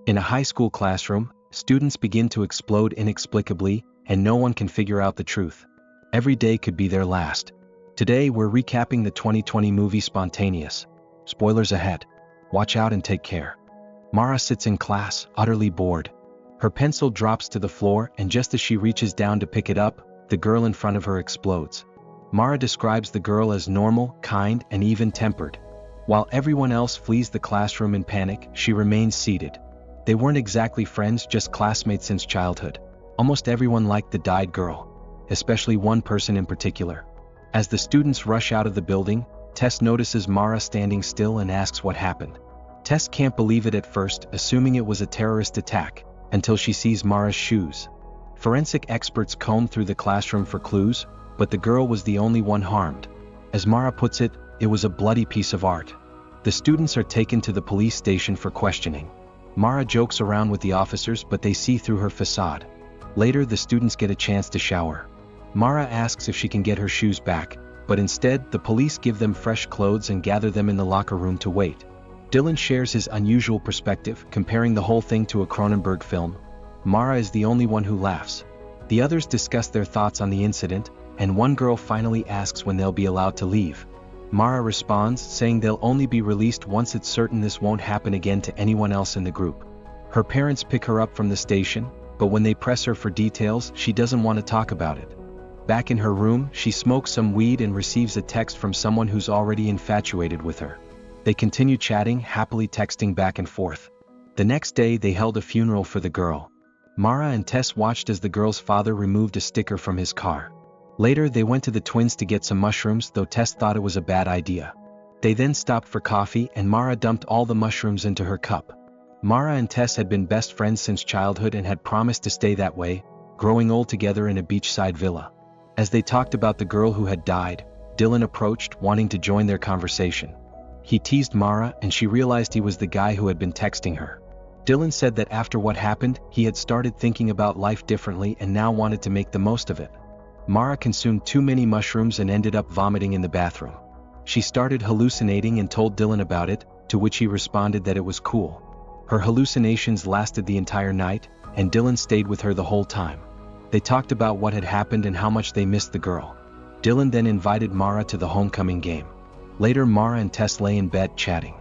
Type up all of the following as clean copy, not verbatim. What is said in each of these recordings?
In a high school classroom, students begin to explode inexplicably, and no one can figure out the truth. Every day could be their last. Today we're recapping the 2020 movie Spontaneous. Spoilers ahead. Watch out and take care. Mara sits in class, utterly bored. Her pencil drops to the floor, and just as she reaches down to pick it up, the girl in front of her explodes. Mara describes the girl as normal, kind, and even-tempered. While everyone else flees the classroom in panic, she remains seated. They weren't exactly friends, just classmates since childhood. Almost everyone liked the dyed girl, especially one person in particular. As the students rush out of the building, Tess notices Mara standing still and asks what happened. Tess can't believe it at first, assuming it was a terrorist attack, until she sees Mara's shoes. Forensic experts comb through the classroom for clues, but the girl was the only one harmed. As Mara puts it, it was a bloody piece of art. The students are taken to the police station for questioning. Mara jokes around with the officers, but they see through her facade. Later, the students get a chance to shower. Mara asks if she can get her shoes back, but instead, the police give them fresh clothes and gather them in the locker room to wait. Dylan shares his unusual perspective, comparing the whole thing to a Cronenberg film. Mara is the only one who laughs. The others discuss their thoughts on the incident, and one girl finally asks when they'll be allowed to leave. Mara responds, saying they'll only be released once it's certain this won't happen again to anyone else in the group. Her parents pick her up from the station, but when they press her for details, she doesn't want to talk about it. Back in her room, she smokes some weed and receives a text from someone who's already infatuated with her. They continue chatting, happily texting back and forth. The next day, they held a funeral for the girl. Mara and Tess watched as the girl's father removed a sticker from his car. Later, they went to the twins to get some mushrooms, though Tess thought it was a bad idea. They then stopped for coffee, and Mara dumped all the mushrooms into her cup. Mara and Tess had been best friends since childhood and had promised to stay that way, growing old together in a beachside villa. As they talked about the girl who had died, Dylan approached, wanting to join their conversation. He teased Mara, and she realized he was the guy who had been texting her. Dylan said that after what happened, he had started thinking about life differently and now wanted to make the most of it. Mara consumed too many mushrooms and ended up vomiting in the bathroom. She started hallucinating and told Dylan about it, to which he responded that it was cool. Her hallucinations lasted the entire night, and Dylan stayed with her the whole time. They talked about what had happened and how much they missed the girl. Dylan then invited Mara to the homecoming game. Later, Mara and Tess lay in bed chatting.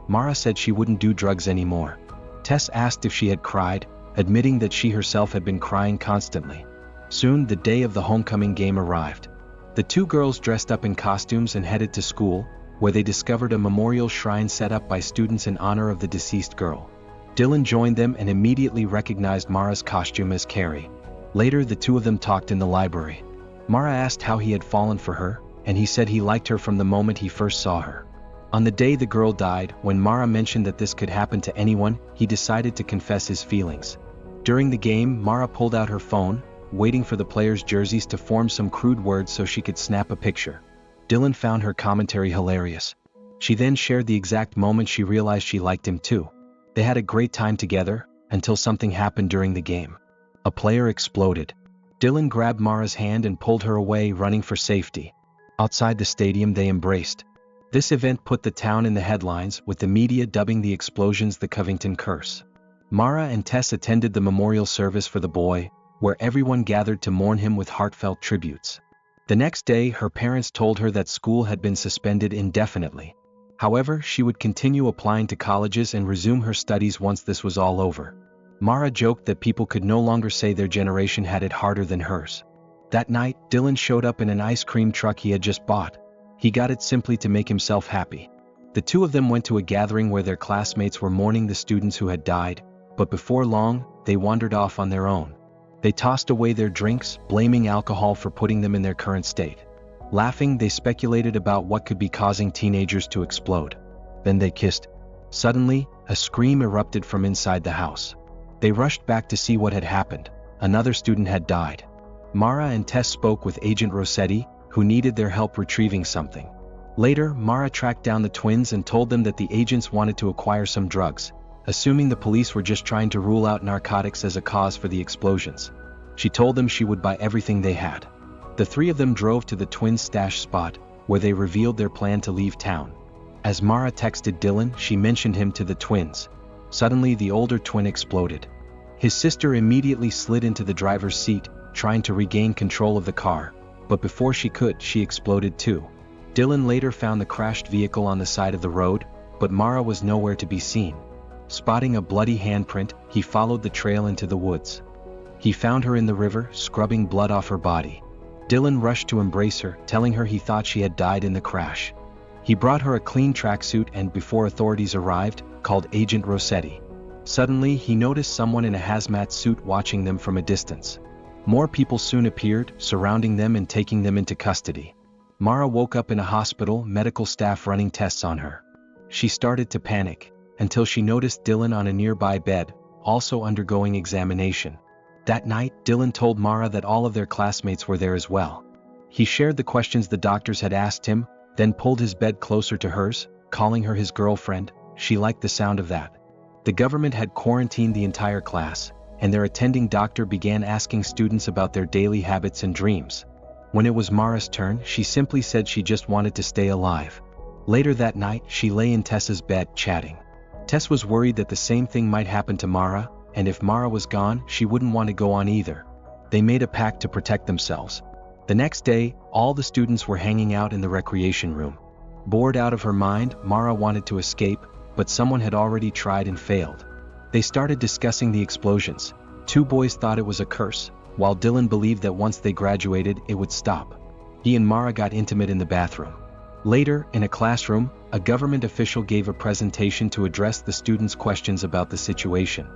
Mara said she wouldn't do drugs anymore. Tess asked if she had cried, admitting that she herself had been crying constantly. Soon, the day of the homecoming game arrived. The two girls dressed up in costumes and headed to school, where they discovered a memorial shrine set up by students in honor of the deceased girl. Dylan joined them and immediately recognized Mara's costume as Carrie. Later, the two of them talked in the library. Mara asked how he had fallen for her, and he said he liked her from the moment he first saw her. On the day the girl died, when Mara mentioned that this could happen to anyone, he decided to confess his feelings. During the game, Mara pulled out her phone, waiting for the players' jerseys to form some crude words so she could snap a picture. Dylan found her commentary hilarious. She then shared the exact moment she realized she liked him too. They had a great time together, until something happened during the game. A player exploded. Dylan grabbed Mara's hand and pulled her away, running for safety. Outside the stadium, they embraced. This event put the town in the headlines, with the media dubbing the explosions the Covington curse. Mara and Tess attended the memorial service for the boy, where everyone gathered to mourn him with heartfelt tributes. The next day, her parents told her that school had been suspended indefinitely. However, she would continue applying to colleges and resume her studies once this was all over. Mara joked that people could no longer say their generation had it harder than hers. That night, Dylan showed up in an ice cream truck he had just bought. He got it simply to make himself happy. The two of them went to a gathering where their classmates were mourning the students who had died, but before long, they wandered off on their own. They tossed away their drinks, blaming alcohol for putting them in their current state. Laughing, they speculated about what could be causing teenagers to explode. Then they kissed. Suddenly, a scream erupted from inside the house. They rushed back to see what had happened. Another student had died. Mara and Tess spoke with Agent Rossetti, who needed their help retrieving something. Later, Mara tracked down the twins and told them that the agents wanted to acquire some drugs, assuming the police were just trying to rule out narcotics as a cause for the explosions. She told them she would buy everything they had. The three of them drove to the twins' stash spot, where they revealed their plan to leave town. As Mara texted Dylan, she mentioned him to the twins. Suddenly the older twin exploded. His sister immediately slid into the driver's seat, trying to regain control of the car, but before she could, she exploded too. Dylan later found the crashed vehicle on the side of the road, but Mara was nowhere to be seen. Spotting a bloody handprint, he followed the trail into the woods. He found her in the river, scrubbing blood off her body. Dylan rushed to embrace her, telling her he thought she had died in the crash. He brought her a clean tracksuit and, before authorities arrived, called Agent Rossetti. Suddenly, he noticed someone in a hazmat suit watching them from a distance. More people soon appeared, surrounding them and taking them into custody. Mara woke up in a hospital, medical staff running tests on her. She started to panic, until she noticed Dylan on a nearby bed, also undergoing examination. That night, Dylan told Mara that all of their classmates were there as well. He shared the questions the doctors had asked him, then pulled his bed closer to hers, calling her his girlfriend. She liked the sound of that. The government had quarantined the entire class, and their attending doctor began asking students about their daily habits and dreams. When it was Mara's turn, she simply said she just wanted to stay alive. Later that night, she lay in Tessa's bed, chatting. Tess was worried that the same thing might happen to Mara, and if Mara was gone, she wouldn't want to go on either. They made a pact to protect themselves. The next day, all the students were hanging out in the recreation room. Bored out of her mind, Mara wanted to escape, but someone had already tried and failed. They started discussing the explosions. Two boys thought it was a curse, while Dylan believed that once they graduated, it would stop. He and Mara got intimate in the bathroom. Later, in a classroom, a government official gave a presentation to address the students' questions about the situation.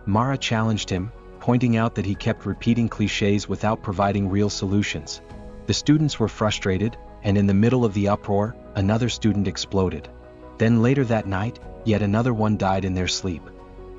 Mara challenged him, pointing out that he kept repeating cliches without providing real solutions. The students were frustrated, and in the middle of the uproar, another student exploded. Then later that night, yet another one died in their sleep.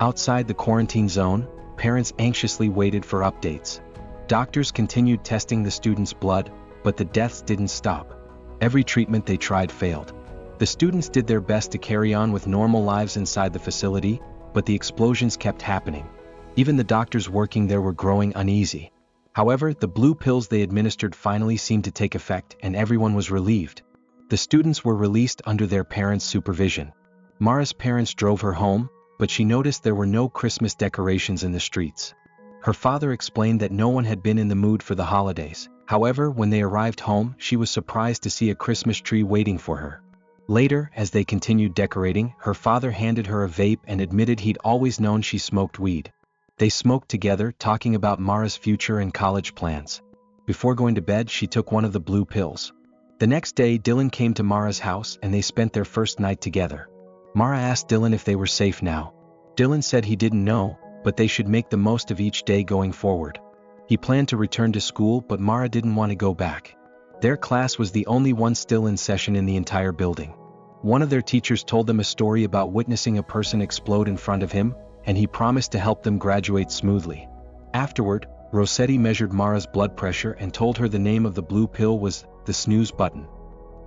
Outside the quarantine zone, parents anxiously waited for updates. Doctors continued testing the students' blood, but the deaths didn't stop. Every treatment they tried failed. The students did their best to carry on with normal lives inside the facility, but the explosions kept happening. Even the doctors working there were growing uneasy. However, the blue pills they administered finally seemed to take effect, and everyone was relieved. The students were released under their parents' supervision. Mara's parents drove her home, but she noticed there were no Christmas decorations in the streets. Her father explained that no one had been in the mood for the holidays. However, when they arrived home, she was surprised to see a Christmas tree waiting for her. Later, as they continued decorating, her father handed her a vape and admitted he'd always known she smoked weed. They smoked together, talking about Mara's future and college plans. Before going to bed, she took one of the blue pills. The next day, Dylan came to Mara's house and they spent their first night together. Mara asked Dylan if they were safe now. Dylan said he didn't know, but they should make the most of each day going forward. He planned to return to school, but Mara didn't want to go back. Their class was the only one still in session in the entire building. One of their teachers told them a story about witnessing a person explode in front of him, and he promised to help them graduate smoothly. Afterward, Rossetti measured Mara's blood pressure and told her the name of the blue pill was the snooze button.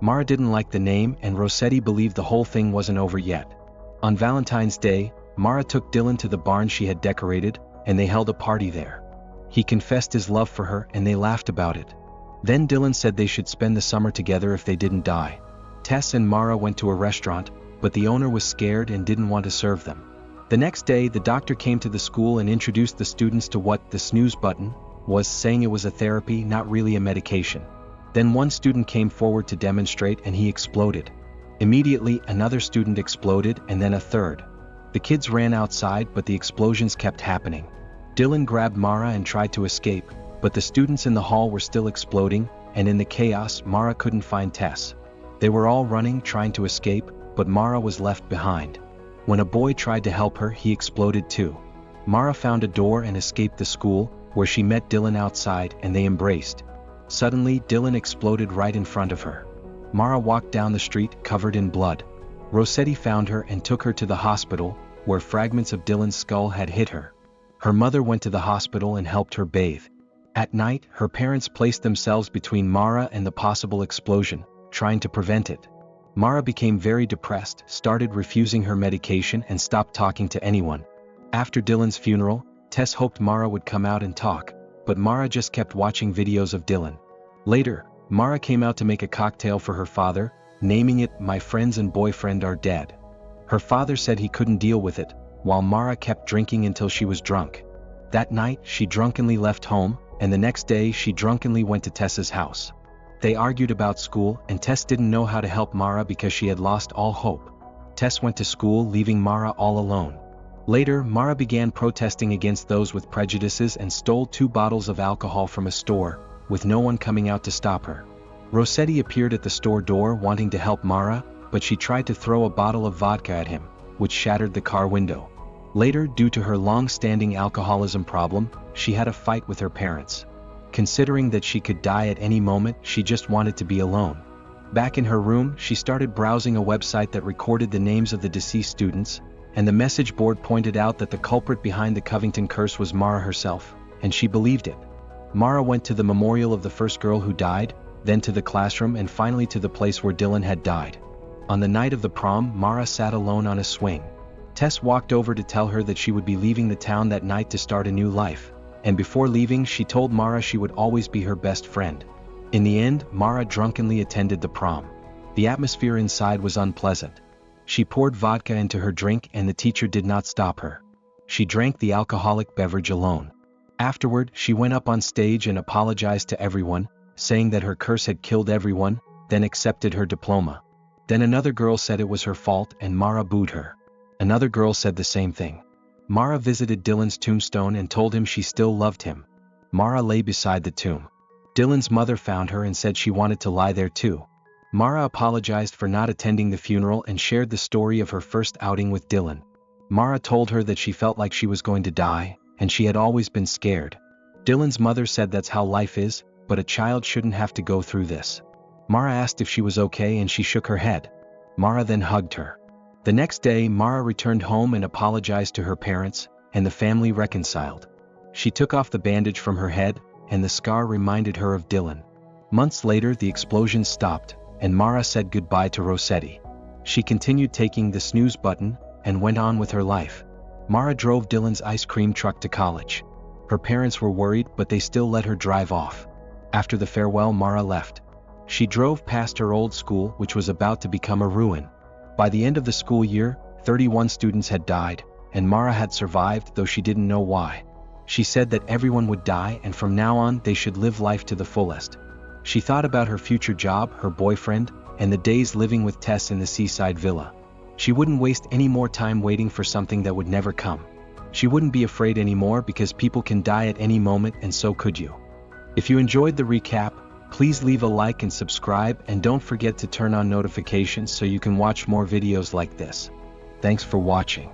Mara didn't like the name, and Rossetti believed the whole thing wasn't over yet. On Valentine's Day, Mara took Dylan to the barn she had decorated, and they held a party there. He confessed his love for her, and they laughed about it. Then Dylan said they should spend the summer together if they didn't die. Tess and Mara went to a restaurant, but the owner was scared and didn't want to serve them. The next day, the doctor came to the school and introduced the students to what the snooze button was, saying it was a therapy, not really a medication. Then one student came forward to demonstrate and he exploded. Immediately, another student exploded and then a third. The kids ran outside, but the explosions kept happening. Dylan grabbed Mara and tried to escape, but the students in the hall were still exploding, and in the chaos, Mara couldn't find Tess. They were all running, trying to escape, but Mara was left behind. When a boy tried to help her, he exploded too. Mara found a door and escaped the school, where she met Dylan outside and they embraced. Suddenly, Dylan exploded right in front of her. Mara walked down the street, covered in blood. Rossetti found her and took her to the hospital, where fragments of Dylan's skull had hit her. Her mother went to the hospital and helped her bathe. At night, her parents placed themselves between Mara and the possible explosion, trying to prevent it. Mara became very depressed, started refusing her medication and stopped talking to anyone. After Dylan's funeral, Tess hoped Mara would come out and talk, but Mara just kept watching videos of Dylan. Later, Mara came out to make a cocktail for her father, naming it "My Friends and Boyfriend Are Dead." Her father said he couldn't deal with it, while Mara kept drinking until she was drunk. That night, she drunkenly left home, and the next day she drunkenly went to Tess's house. They argued about school, and Tess didn't know how to help Mara because she had lost all hope. Tess went to school, leaving Mara all alone. Later, Mara began protesting against those with prejudices and stole 2 bottles of alcohol from a store, with no one coming out to stop her. Rossetti appeared at the store door wanting to help Mara, but she tried to throw a bottle of vodka at him, which shattered the car window. Later, due to her long-standing alcoholism problem, she had a fight with her parents. Considering that she could die at any moment, she just wanted to be alone. Back in her room, she started browsing a website that recorded the names of the deceased students, and the message board pointed out that the culprit behind the Covington curse was Mara herself, and she believed it. Mara went to the memorial of the first girl who died, then to the classroom, and finally to the place where Dylan had died. On the night of the prom, Mara sat alone on a swing. Tess walked over to tell her that she would be leaving the town that night to start a new life, and before leaving she told Mara she would always be her best friend. In the end, Mara drunkenly attended the prom. The atmosphere inside was unpleasant. She poured vodka into her drink and the teacher did not stop her. She drank the alcoholic beverage alone. Afterward, she went up on stage and apologized to everyone, saying that her curse had killed everyone, then accepted her diploma. Then another girl said it was her fault and Mara booed her. Another girl said the same thing. Mara visited Dylan's tombstone and told him she still loved him. Mara lay beside the tomb. Dylan's mother found her and said she wanted to lie there too. Mara apologized for not attending the funeral and shared the story of her first outing with Dylan. Mara told her that she felt like she was going to die, and she had always been scared. Dylan's mother said that's how life is, but a child shouldn't have to go through this. Mara asked if she was okay and she shook her head. Mara then hugged her. The next day, Mara returned home and apologized to her parents, and the family reconciled. She took off the bandage from her head, and the scar reminded her of Dylan. Months later, the explosion stopped, and Mara said goodbye to Rossetti. She continued taking the snooze button, and went on with her life. Mara drove Dylan's ice cream truck to college. Her parents were worried, but they still let her drive off. After the farewell, Mara left. She drove past her old school, which was about to become a ruin. By the end of the school year, 31 students had died, and Mara had survived, though she didn't know why. She said that everyone would die and from now on they should live life to the fullest. She thought about her future job, her boyfriend, and the days living with Tess in the seaside villa. She wouldn't waste any more time waiting for something that would never come. She wouldn't be afraid anymore because people can die at any moment and so could you. If you enjoyed the recap, please leave a like and subscribe, and don't forget to turn on notifications so you can watch more videos like this. Thanks for watching.